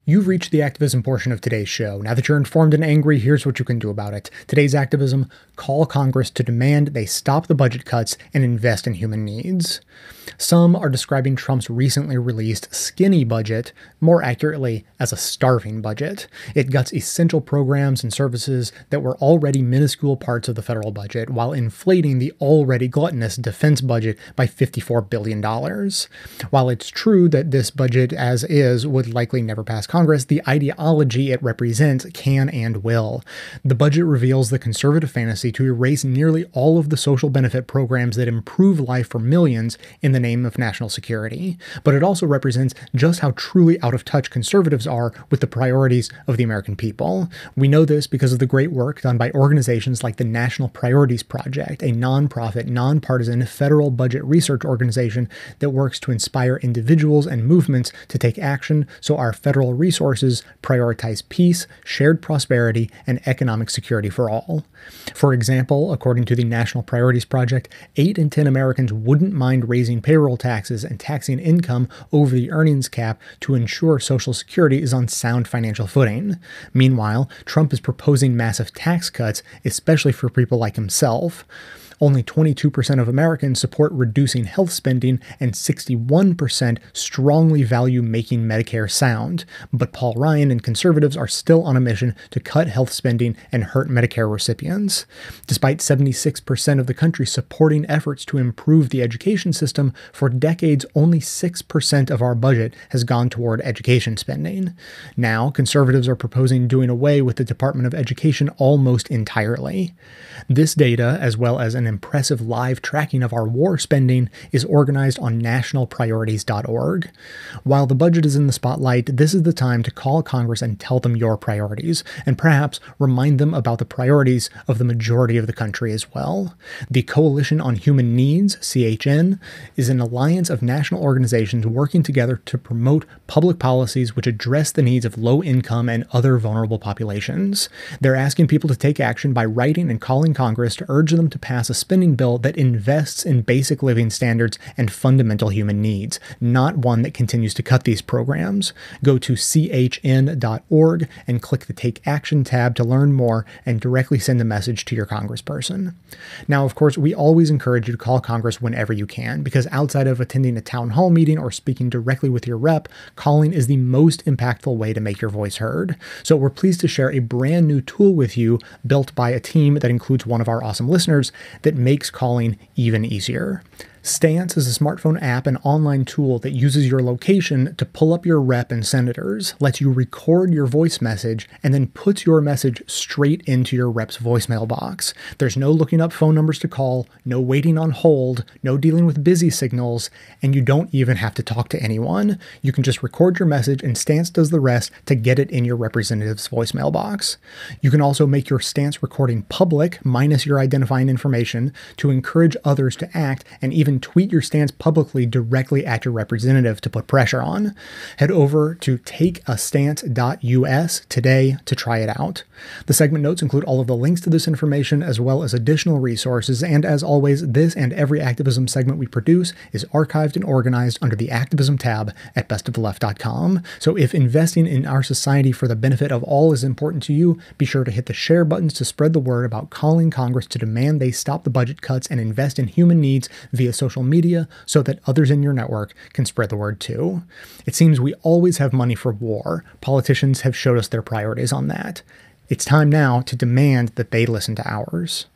You've reached the activism portion of today's show. Now that you're informed and angry, here's what you can do about it. Today's activism: call Congress to demand they stop the budget cuts and invest in human needs. Some are describing Trump's recently released skinny budget, more accurately, as a starving budget. It guts essential programs and services that were already minuscule parts of the federal budget, while inflating the already gluttonous defense budget by $54 billion. While it's true that this budget, as is, would likely never pass Congress, the ideology it represents can and will. The budget reveals the conservative fantasy to erase nearly all of the social benefit programs that improve life for millions in the name of national security. But it also represents just how truly out of touch conservatives are with the priorities of the American people. We know this because of the great work done by organizations like the National Priorities Project, a nonprofit, nonpartisan federal budget research organization that works to inspire individuals and movements to take action so our federal resources prioritize peace, shared prosperity, and economic security for all. For example, according to the National Priorities Project, 8 in 10 Americans wouldn't mind raising payroll taxes and taxing income over the earnings cap to ensure Social Security is on sound financial footing. Meanwhile, Trump is proposing massive tax cuts, especially for people like himself. Only 22% of Americans support reducing health spending, and 61% strongly value making Medicare sound. But Paul Ryan and conservatives are still on a mission to cut health spending and hurt Medicare recipients. Despite 76% of the country supporting efforts to improve the education system, for decades only 6% of our budget has gone toward education spending. Now, conservatives are proposing doing away with the Department of Education almost entirely. This data, as well as an impressive live tracking of our war spending, is organized on nationalpriorities.org. While the budget is in the spotlight, this is the time to call Congress and tell them your priorities, and perhaps remind them about the priorities of the majority of the country as well. The Coalition on Human Needs, CHN, is an alliance of national organizations working together to promote public policies which address the needs of low-income and other vulnerable populations. They're asking people to take action by writing and calling Congress to urge them to pass a spending bill that invests in basic living standards and fundamental human needs, not one that continues to cut these programs. Go to chn.org and click the Take Action tab to learn more and directly send a message to your congressperson. Now, of course, we always encourage you to call Congress whenever you can, because outside of attending a town hall meeting or speaking directly with your rep, calling is the most impactful way to make your voice heard. So we're pleased to share a brand new tool with you built by a team that includes one of our awesome listeners that makes calling even easier. Stance is a smartphone app and online tool that uses your location to pull up your rep and senators, lets you record your voice message, and then puts your message straight into your rep's voicemail box. There's no looking up phone numbers to call, no waiting on hold, no dealing with busy signals, and you don't even have to talk to anyone. You can just record your message and Stance does the rest to get it in your representative's voicemail box. You can also make your Stance recording public, minus your identifying information, to encourage others to act, and even tweet your stance publicly directly at your representative to put pressure on. Head over to takeastance.us today to try it out. The segment notes include all of the links to this information as well as additional resources, and as always, this and every activism segment we produce is archived and organized under the activism tab at bestoftheleft.com. So if investing in our society for the benefit of all is important to you, be sure to hit the share buttons to spread the word about calling Congress to demand they stop the budget cuts and invest in human needs via social media so that others in your network can spread the word too. It seems we always have money for war. Politicians have showed us their priorities on that. It's time now to demand that they listen to ours.